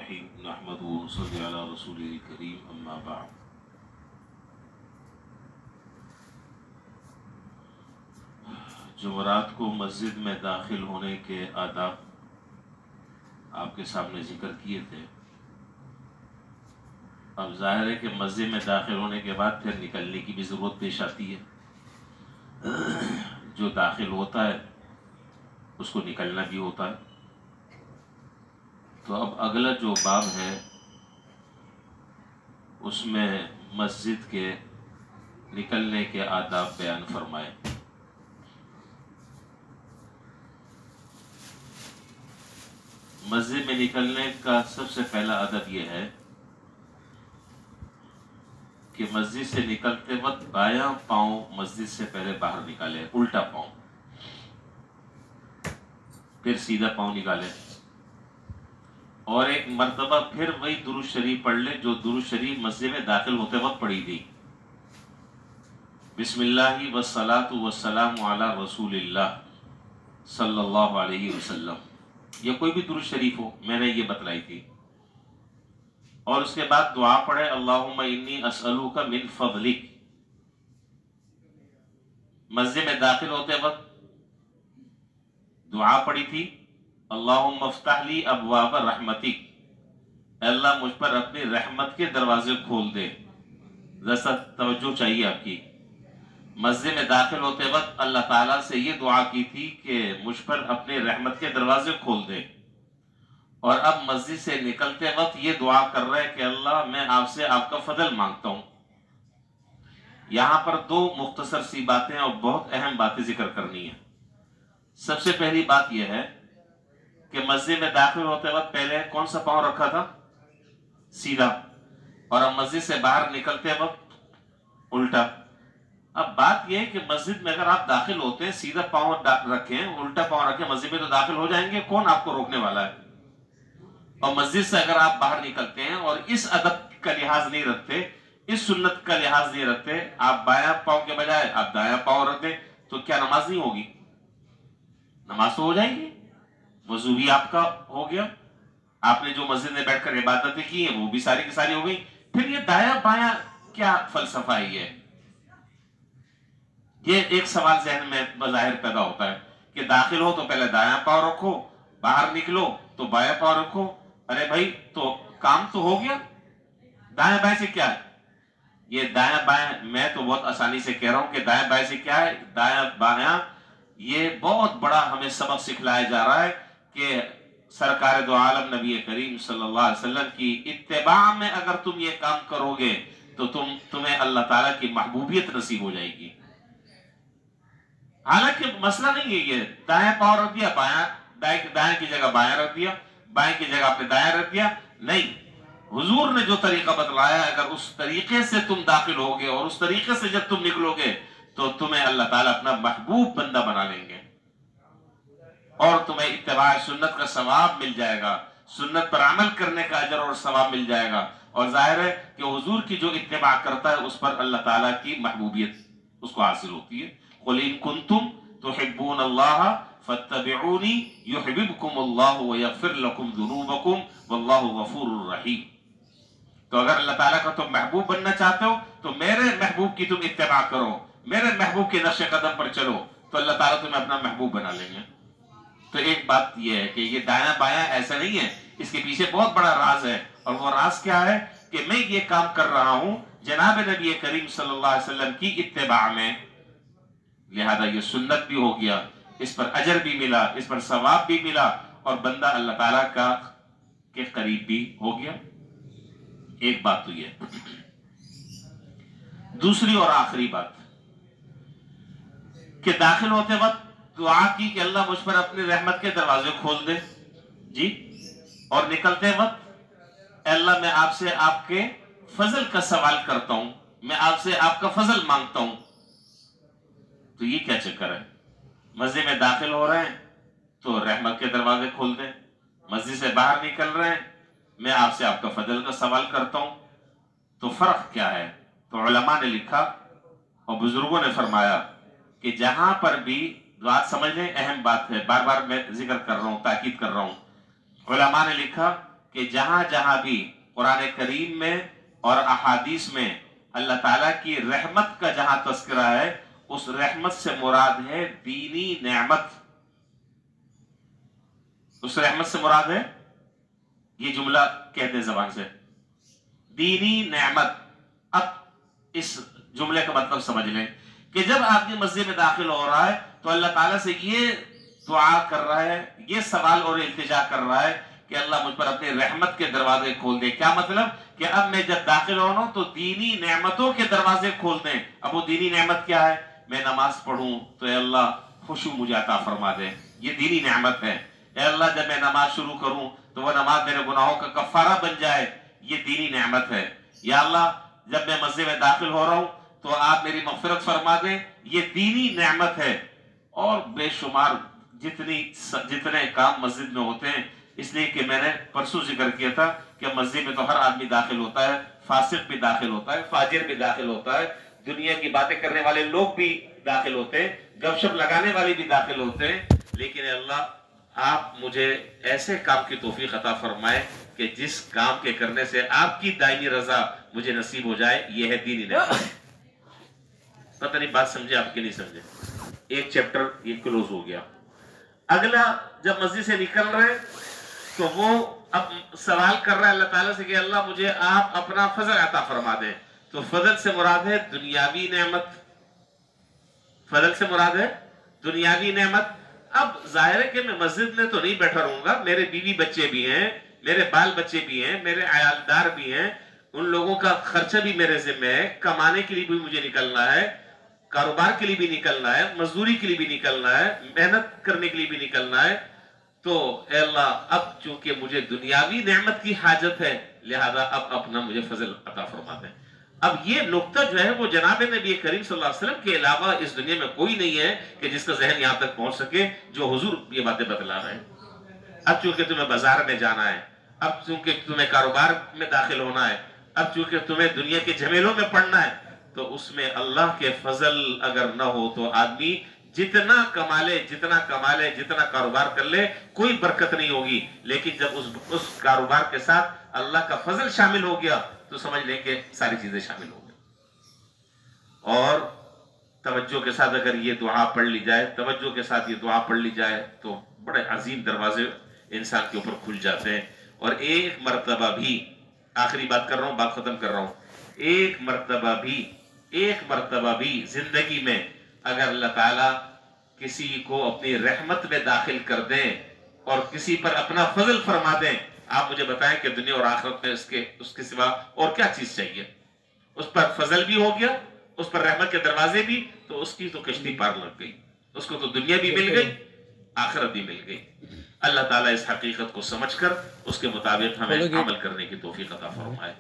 الرحیم نحمدہ ونصلی علی رسولہ الکریم اما بعد۔ جمعرات کو مسجد میں داخل ہونے کے آداب آپ کے سامنے ذکر کیے تھے۔ اب ظاہر ہے کہ مسجد میں داخل ہونے کے بعد پھر نکلنے کی بھی ضرورت پیش آتی ہے۔ جو داخل ہوتا ہے اس کو نکلنا بھی ہوتا ہے۔ تو اب اگلا جو باب ہے اس میں مسجد کے نکلنے کے آداب بیان فرمائے۔ مسجد میں نکلنے کا سب سے پہلا ادب یہ ہے کہ مسجد سے نکلتے وقت بایاں پاؤں مسجد سے پہلے باہر نکالے، الٹا پاؤں، پھر سیدھا پاؤں نکالے، اور ایک مرتبہ پھر وہی درود شریف پڑھ لے جو درود شریف مسجد میں داخل ہوتے وقت پڑھی تھی۔ بسم اللہ والصلاۃ والسلام علی رسول اللہ صلی اللہ علیہ وسلم، یا کوئی بھی درود شریف ہو، میں نے یہ بتلائی تھی۔ اور اس کے بعد دعا پڑھے، اللہم انی اسألوک من فضلک۔ مسجد میں داخل ہوتے وقت دعا پڑھی تھی، اللہم افتح لی ابواب رحمتک، اے اللہ مجھ پر اپنی رحمت کے دروازے کھول دے۔ ذرا توجہ چاہیے آپ کی۔ مسجد میں داخل ہوتے وقت اللہ تعالیٰ سے یہ دعا کی تھی کہ مجھ پر اپنے رحمت کے دروازے کھول دے، اور اب مسجد سے نکلتے وقت یہ دعا کر رہے کہ اللہ میں آپ سے آپ کا فضل مانگتا ہوں۔ یہاں پر دو مختصر سی باتیں اور بہت اہم باتیں ذکر کرنی ہیں۔ سب سے پہلی بات یہ ہے کہ مسجد میں داخل ہوتے وقت پہلے کون سا پاؤں رکھا تھا؟ سیدھا، اور اب مسجد سے باہر نکلتے وقت الٹا۔ اب بات یہ ہے کہ مسجد میں اگر آپ داخل ہوتے ہیں سیدھا پاؤں رکھیں، الٹا پاؤں رکھیں، مسجد میں تو داخل ہو جائیں گے، کون آپ کو روکنے والا ہے؟ اور مسجد سے اگر آپ باہر نکلتے ہیں اور اس ادب کا لحاظ نہیں رکھتے، اس سنت کا لحاظ نہیں رکھتے، آپ بایاں پاؤں کے بجائے آپ دایاں پاؤں رکھ دیں، تو کیا نماز نہیں ہوگی؟ نماز تو ہو جائے گی، وضو بھی آپ کا ہو گیا، آپ نے جو مسجد میں بیٹھ کر عبادتیں کی ہیں وہ بھی ساری کی ساری ہو گئی۔ پھر یہ دایاں بایاں کیا فلسفہ ہے؟ یہ ایک سوال ذہن میں بظاہر پیدا ہوتا ہے کہ داخل ہو تو پہلے دایاں پاؤں رکھو، باہر نکلو تو بایاں پاؤں رکھو۔ ارے بھائی تو کام تو ہو گیا، دایاں بائیں سے کیا ہے؟ یہ دایاں بایاں میں تو بہت آسانی سے کہہ رہا ہوں کہ دایاں بائیں سے کیا ہے؟ دایاں بایاں یہ بہت بڑا ہمیں سبق سکھلایا جا رہا ہے کہ سرکار دو عالم نبی کریم صلی اللہ علیہ وسلم کی اتباع میں اگر تم یہ کام کرو گے تو تمہیں اللہ تعالیٰ کی محبوبیت نصیب ہو جائے گی۔ حالانکہ مسئلہ نہیں ہے یہ دایاں پاؤں رکھ دیا، دائیں کی جگہ بایاں رکھ دیا، بائیں کی جگہ آپ نے دایاں رکھ دیا، نہیں۔ حضور نے جو طریقہ بتلایا اگر اس طریقے سے تم داخل ہوگے اور اس طریقے سے جب تم نکلو گے تو تمہیں اللہ تعالیٰ اپنا محبوب بندہ بنا لیں گے، اور تمہیں اتباع سنت کا ثواب مل جائے گا، سنت پر عمل کرنے کا اجر اور ثواب مل جائے گا، اور ظاہر ہے کہ حضور کی جو اتباع کرتا ہے اس پر اللہ تعالیٰ کی محبوبیت اس کو حاصل ہوتی ہے۔ قُلْ إِن كُنتُمْ تُحِبُّونَ اللَّهَ فَاتَّبِعُونِي يُحْبِبْكُمُ اللَّهُ وَيَغْفِرْ لَكُمْ ذُنُوبَكُمْ وَاللَّهُ غَفُورٌ رَحِيمٌ۔ تو اگر اللہ تعالیٰ کا تم محبوب بننا چاہتے ہو تو میرے محبوب کی تم اتباع کرو، میرے محبوب کے نقش قدم پر چلو، تو اللہ تعالیٰ تمہیں اپنا محبوب بنا لیں گے۔ تو ایک بات یہ ہے کہ یہ دایاں بایاں ایسا نہیں ہے، اس کے پیچھے بہت بڑا راز ہے، اور وہ راز کیا ہے کہ میں یہ کام کر رہا ہوں جناب نبی کریم صلی اللہ علیہ وسلم کی اتباع میں، لہذا یہ سنت بھی ہو گیا، اس پر اجر بھی ملا، اس پر ثواب بھی ملا، اور بندہ اللہ تعالیٰ کے قریب بھی ہو گیا۔ ایک بات تو یہ۔ دوسری اور آخری بات کہ داخل ہوتے وقت دعا کی کہ اللہ مجھ پر اپنی رحمت کے دروازے کھول دے، جی، اور نکلتے وقت اے اللہ میں آپ سے آپ کے فضل کا سوال کرتا ہوں، میں آپ سے آپ کا فضل مانگتا ہوں۔ تو یہ کیا چکر ہے؟ مسجد میں داخل ہو رہے ہیں تو رحمت کے دروازے کھول دیں، مسجد سے باہر نکل رہے ہیں میں آپ سے آپ کا فضل کا سوال کرتا ہوں، تو فرق کیا ہے؟ تو علماء نے لکھا اور بزرگوں نے فرمایا کہ جہاں پر بھی بات سمجھ لیں، اہم بات ہے، بار بار میں ذکر کر رہا ہوں، تاکید کر رہا ہوں، علماء نے لکھا کہ جہاں جہاں بھی قرآن کریم میں اور احادیث میں اللہ تعالیٰ کی رحمت کا جہاں تذکرہ ہے، اس رحمت سے مراد ہے دینی نعمت. اس رحمت سے مراد ہے، یہ جملہ کہتے ہیں زبان سے، دینی نعمت. اب اس جملے کا مطلب سمجھ لیں کہ جب آدمی مسجد میں داخل ہو رہا ہے تو اللہ تعالیٰ سے یہ دعا کر رہا ہے، یہ سوال اور التجا کر رہا ہے کہ اللہ مجھ پر اپنی رحمت کے دروازے کھول دے. کیا مطلب؟ کہ اب میں جب داخل ہو رہا ہوں تو دینی نعمتوں کے دروازے کھول دیں. اب وہ دینی نعمت کیا ہے؟ میں نماز پڑھوں تو اے اللہ خشوع مجھے عطا فرما دے، یہ دینی نعمت ہے. اے اللہ جب میں نماز شروع کروں تو وہ نماز میرے گناہوں کا کفارہ بن جائے، یہ دینی نعمت ہے. یا اللہ جب میں مسجد میں داخل ہو رہا ہوں تو آپ میری مغفرت فرما دیں، یہ دینی نعمت ہے. اور بے شمار جتنے کام مسجد میں ہوتے ہیں، اس لیے کہ میں نے پرسوں ذکر کیا تھا کہ مسجد میں تو ہر آدمی داخل ہوتا ہے، فاسق بھی داخل ہوتا ہے، فاجر بھی داخل ہوتا ہے، دنیا کی باتیں کرنے والے لوگ بھی داخل ہوتے ہیں، گپ شپ لگانے والے بھی داخل ہوتے ہیں. لیکن اے اللہ آپ مجھے ایسے کام کی توفیق عطا فرمائے کہ جس کام کے کرنے سے آپ کی دائمی رضا مجھے نصیب ہو جائے، یہ ہے دینی نعمت. پتہ نہیں بات سمجھے آپ کے نہیں سمجھے. ایک چیپٹر یہ کلوز ہو گیا. اگلا جب مسجد سے نکل رہے تو وہ اب سوال کر رہا ہے اللہ تعالیٰ سے کہ اللہ مجھے آپ اپنا فضل عطا فرما دیں. تو فضل سے مراد ہے دنیاوی نعمت. فضل سے مراد ہے دنیاوی نعمت. اب ظاہر ہے کہ میں مسجد میں تو نہیں بیٹھا رہوں گا، میرے بیوی بچے بھی ہیں، میرے بال بچے بھی ہیں، میرے عیالدار بھی ہیں، ان لوگوں کا خرچہ بھی میرے ذمہ ہے، کمانے کے لیے بھی مجھے نکلنا ہے، کاروبار کے لیے بھی نکلنا ہے، مزدوری کے لیے بھی نکلنا ہے، محنت کرنے کے لیے بھی نکلنا ہے. تو اے اللہ اب چونکہ مجھے دنیاوی نعمت کی حاجت ہے، لہذا اب اپنا مجھے فضل عطا فرما دیں. اب یہ نقطہ جو ہے وہ جناب نبی کریم صلی اللہ علیہ وسلم کے علاوہ اس دنیا میں کوئی نہیں ہے کہ جس کا ذہن یہاں تک پہنچ سکے جو حضور یہ باتیں بتلا رہے ہیں. اب چونکہ تمہیں بازار میں جانا ہے، اب چونکہ تمہیں کاروبار میں داخل ہونا ہے، اب چونکہ تمہیں دنیا کے جھمیلوں میں پڑنا ہے، تو اس میں اللہ کے فضل اگر نہ ہو تو آدمی جتنا کما لے جتنا کاروبار کر لے کوئی برکت نہیں ہوگی. لیکن جب اس کاروبار کے ساتھ اللہ کا فضل شامل ہو گیا تو سمجھ لیں کہ ساری چیزیں شامل ہو گئی. اور توجہ کے ساتھ اگر یہ دعا پڑھ لی جائے تو بڑے عظیم دروازے انسان کے اوپر کھل جاتے ہیں. اور ایک مرتبہ بھی، آخری بات کر رہا ہوں، بات ختم کر رہا ہوں، ایک مرتبہ بھی زندگی میں اگر اللہ تعالیٰ کسی کو اپنی رحمت میں داخل کر دیں اور کسی پر اپنا فضل فرما دیں، آپ مجھے بتائیں کہ دنیا اور آخرت میں اس کے سوا اور کیا چیز چاہیے؟ اس پر فضل بھی ہو گیا، اس پر رحمت کے دروازے بھی، تو اس کی تو کشتی پار لگ گئی، اس کو تو دنیا بھی مل گئی، آخرت بھی مل گئی. اللہ تعالیٰ اس حقیقت کو سمجھ کر اس کے مطابق ہمیں عمل کرنے کی توفیق عطا فرمائے.